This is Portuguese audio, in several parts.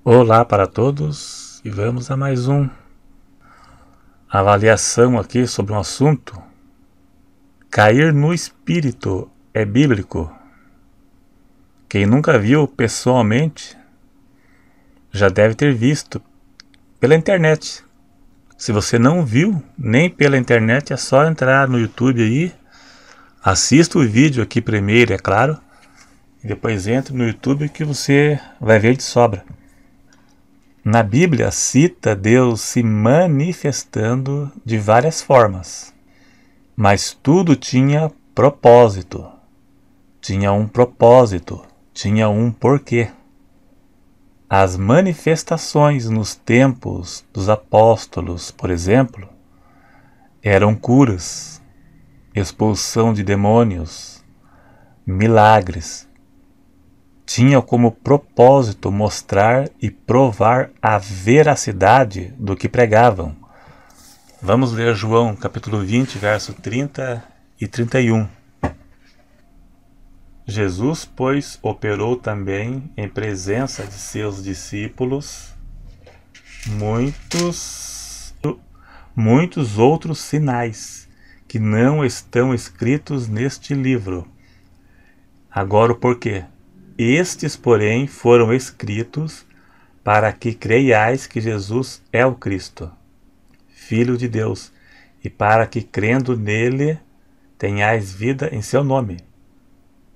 Olá para todos e vamos a mais avaliação aqui sobre um assunto. Cair no espírito é bíblico? Quem nunca viu pessoalmente já deve ter visto pela internet. Se você não viu nem pela internet, é só entrar no YouTube aí, assista o vídeo aqui primeiro, é claro, e depois entre no YouTube que você vai ver de sobra. Na Bíblia cita Deus se manifestando de várias formas, mas tudo tinha propósito, tinha um porquê. As manifestações nos tempos dos apóstolos, por exemplo, eram curas, expulsão de demônios, milagres. Tinha como propósito mostrar e provar a veracidade do que pregavam. Vamos ler João capítulo 20, verso 30 e 31. Jesus, pois, operou também em presença de seus discípulos muitos outros sinais que não estão escritos neste livro. Agora o porquê. Estes, porém, foram escritos para que creiais que Jesus é o Cristo, Filho de Deus, e para que, crendo nele, tenhais vida em seu nome.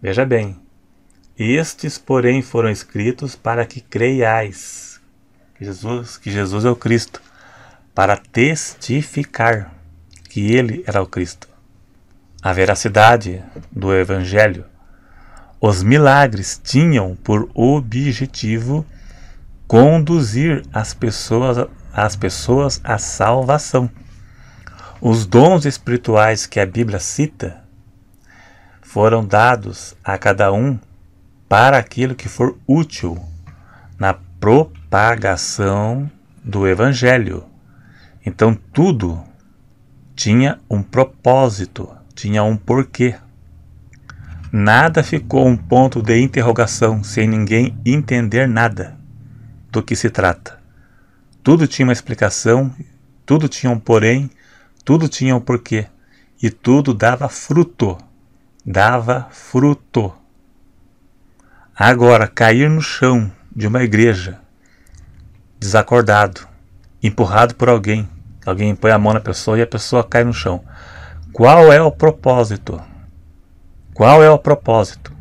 Veja bem, estes, porém, foram escritos para que creiais que Jesus é o Cristo, para testificar que ele era o Cristo. A veracidade do Evangelho. Os milagres tinham por objetivo conduzir as pessoas à salvação. Os dons espirituais que a Bíblia cita foram dados a cada um para aquilo que for útil na propagação do Evangelho. Então tudo tinha um propósito, tinha um porquê. Nada ficou um ponto de interrogação sem ninguém entender nada do que se trata. Tudo tinha uma explicação, tudo tinha um porém, tudo tinha um porquê. E tudo dava fruto. Agora, cair no chão de uma igreja, desacordado, empurrado por alguém põe a mão na pessoa e a pessoa cai no chão. Qual é o propósito? Qual é o propósito?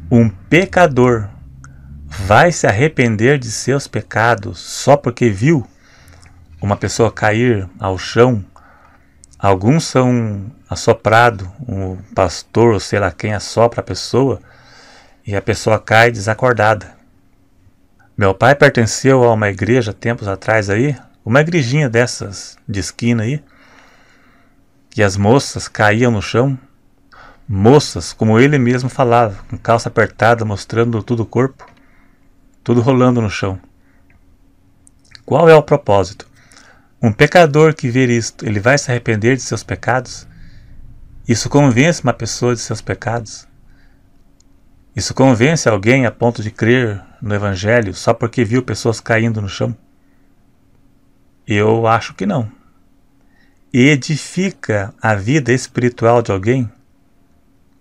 Um pecador vai se arrepender de seus pecados só porque viu uma pessoa cair ao chão? Alguns são assoprados, um pastor ou sei lá quem assopra a pessoa e a pessoa cai desacordada. Meu pai pertenceu a uma igreja tempos atrás aí, uma igrejinha dessas de esquina aí, que as moças caíam no chão. Moças, como ele mesmo falava, com calça apertada, mostrando todo o corpo, tudo rolando no chão. Qual é o propósito? Um pecador que ver isto, ele vai se arrepender de seus pecados? Isso convence uma pessoa de seus pecados? Isso convence alguém a ponto de crer no Evangelho só porque viu pessoas caindo no chão? Eu acho que não. Edifica a vida espiritual de alguém?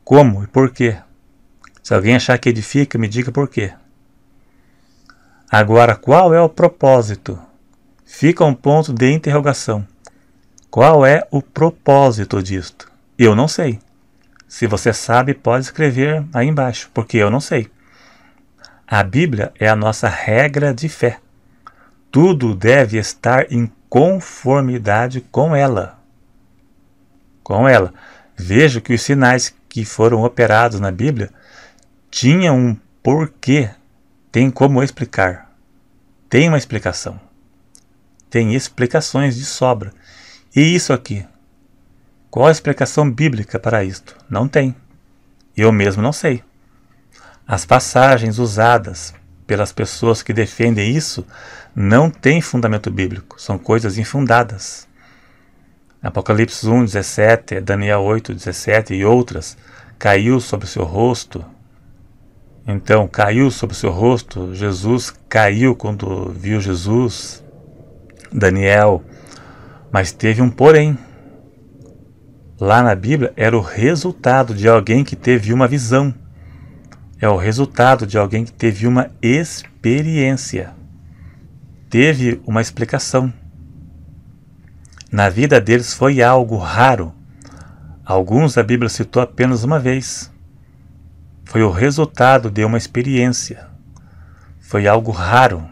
Como e por quê? Se alguém achar que edifica, me diga por quê. Agora, qual é o propósito? Fica um ponto de interrogação. Qual é o propósito disto? Eu não sei. Se você sabe, pode escrever aí embaixo, porque eu não sei. A Bíblia é a nossa regra de fé. Tudo deve estar em conformidade com ela. Veja que os sinais que foram operados na Bíblia tinham um porquê, tem como explicar, tem uma explicação, tem explicações de sobra. E isso aqui, qual a explicação bíblica para isto? Não tem, eu mesmo não sei. As passagens usadas pelas pessoas que defendem isso não têm fundamento bíblico, são coisas infundadas. Apocalipse 1:17, Daniel 8:17 e outras, caiu sobre o seu rosto, Então caiu sobre o seu rosto, Jesus caiu quando viu Jesus, Daniel, mas teve um porém. Lá na Bíblia era o resultado de alguém que teve uma visão. É o resultado de alguém que teve uma experiência. Teve uma explicação. Na vida deles foi algo raro. Alguns a Bíblia citou apenas uma vez. Foi o resultado de uma experiência. Foi algo raro.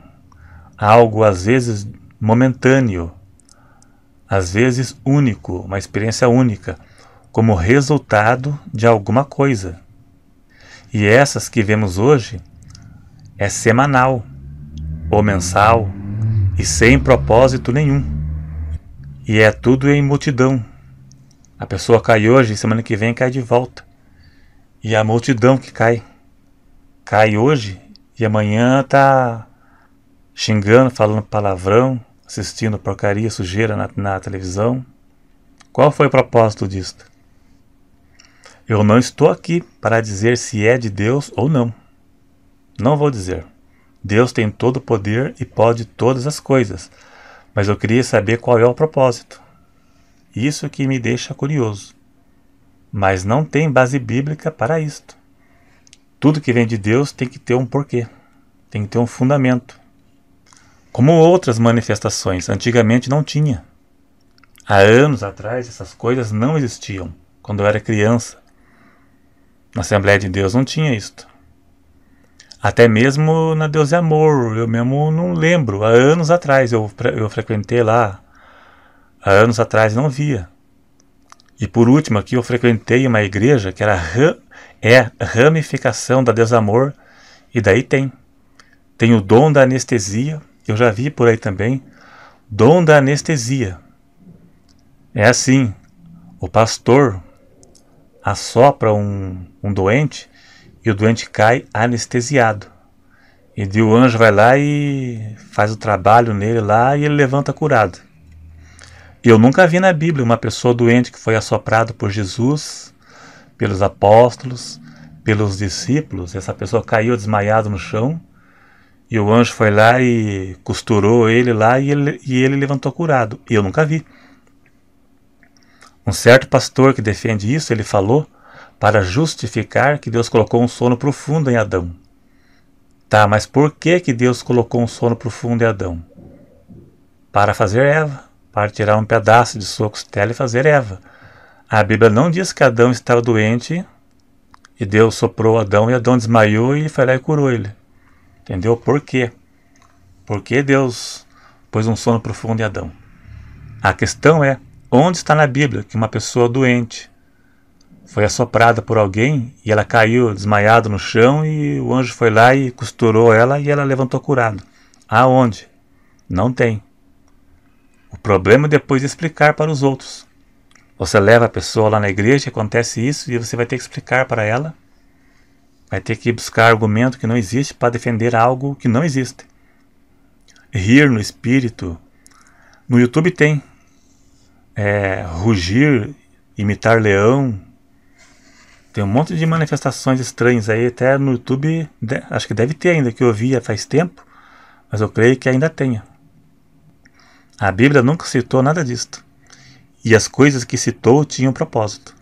Algo às vezes momentâneo. Às vezes único, uma experiência única, como resultado de alguma coisa. E essas que vemos hoje é semanal ou mensal e sem propósito nenhum. E é tudo em multidão. A pessoa cai hoje e semana que vem cai de volta. E a multidão que cai. Cai hoje e amanhã está xingando, falando palavrão, assistindo porcaria, sujeira na televisão. Qual foi o propósito disto? Eu não estou aqui para dizer se é de Deus ou não. Não vou dizer. Deus tem todo o poder e pode todas as coisas. Mas eu queria saber qual é o propósito. Isso que me deixa curioso. Mas não tem base bíblica para isto. Tudo que vem de Deus tem que ter um porquê. Tem que ter um fundamento. Como outras manifestações, antigamente não tinha. Há anos atrás essas coisas não existiam. Quando eu era criança, na Assembleia de Deus não tinha isto. Até mesmo na Deus é Amor, eu mesmo não lembro. Há anos atrás eu frequentei lá. Há anos atrás não via. E por último aqui eu frequentei uma igreja que era ramificação da Deus Amor. E daí tem o dom da anestesia. Eu já vi por aí também. Dom da anestesia. É assim, o pastor assopra um doente e o doente cai anestesiado. E daí o anjo vai lá e faz o trabalho nele lá e ele levanta curado. Eu nunca vi na Bíblia uma pessoa doente que foi assoprado por Jesus, pelos apóstolos, pelos discípulos. Essa pessoa caiu desmaiado no chão e o anjo foi lá e costurou ele lá e ele levantou curado. Eu nunca vi. Um certo pastor que defende isso, ele falou para justificar que Deus colocou um sono profundo em Adão. Tá, mas por que Deus colocou um sono profundo em Adão? Para fazer Eva, para tirar um pedaço de sua costela e fazer Eva. A Bíblia não diz que Adão estava doente e Deus soprou Adão e Adão desmaiou e foi lá e curou ele. Entendeu? Por quê? Por que Deus pôs um sono profundo em Adão? A questão é, onde está na Bíblia que uma pessoa doente foi assoprada por alguém e ela caiu desmaiada no chão e o anjo foi lá e costurou ela e ela levantou curado? Aonde? Não tem. O problema é depois explicar para os outros. Você leva a pessoa lá na igreja, acontece isso e você vai ter que explicar para ela. Vai ter que buscar argumento que não existe para defender algo que não existe. Rir no espírito. No YouTube tem. Rugir, imitar leão. Tem um monte de manifestações estranhas aí, até no YouTube, acho que deve ter ainda, que eu via faz tempo, mas eu creio que ainda tenha. A Bíblia nunca citou nada disto. E as coisas que citou tinham propósito.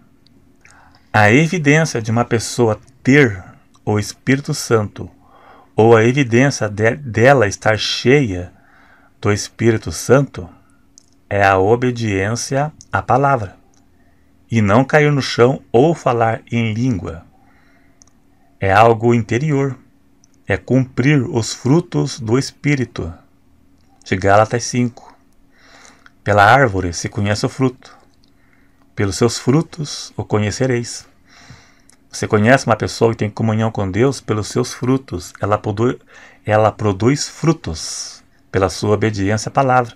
A evidência de uma pessoa ter o Espírito Santo, ou a evidência dela estar cheia do Espírito Santo, é a obediência à palavra. E não cair no chão ou falar em língua. É algo interior. É cumprir os frutos do Espírito. De Gálatas 5. Pela árvore se conhece o fruto. Pelos seus frutos o conhecereis. Você conhece uma pessoa que tem comunhão com Deus pelos seus frutos. Ela produz frutos pela sua obediência à palavra.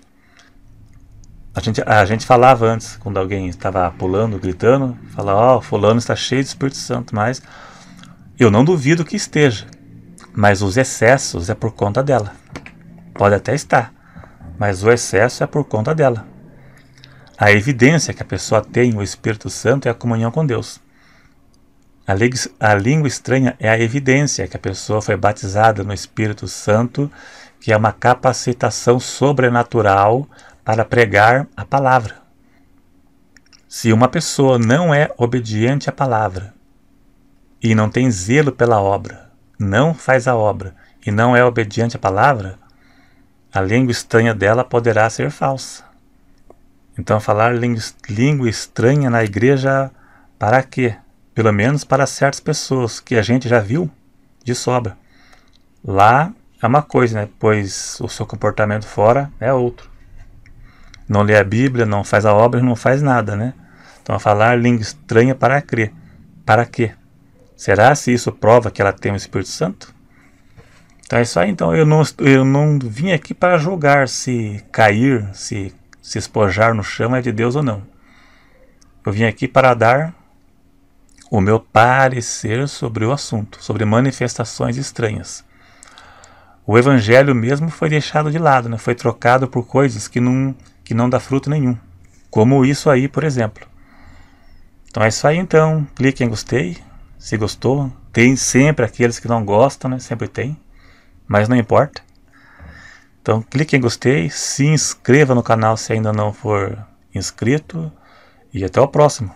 A gente falava antes, quando alguém estava pulando, gritando, falava, fulano está cheio do Espírito Santo, mas eu não duvido que esteja, mas os excessos é por conta dela. Pode até estar, mas o excesso é por conta dela. A evidência que a pessoa tem o Espírito Santo é a comunhão com Deus. A língua estranha é a evidência que a pessoa foi batizada no Espírito Santo, que é uma capacitação sobrenatural para pregar a palavra. Se uma pessoa não é obediente à palavra e não tem zelo pela obra, não faz a obra e não é obediente à palavra, a língua estranha dela poderá ser falsa. Então falar língua estranha na igreja para quê? Pelo menos para certas pessoas que a gente já viu de sobra. Lá é uma coisa, né? Pois o seu comportamento fora é outro. Não lê a Bíblia, não faz a obra, não faz nada, né? Então falar língua estranha para crer. Para quê? Será se isso prova que ela tem o Espírito Santo? Então é isso aí. Então eu não vim aqui para julgar se cair, se espojar no chão é de Deus ou não. Eu vim aqui para dar o meu parecer sobre o assunto, sobre manifestações estranhas. O evangelho mesmo foi deixado de lado, né? Foi trocado por coisas que não dá fruto nenhum. Como isso aí, por exemplo. Então é isso aí então. Clique em gostei, se gostou. Tem sempre aqueles que não gostam, né? Sempre tem. Mas não importa. Então clique em gostei, se inscreva no canal se ainda não for inscrito. E até o próximo.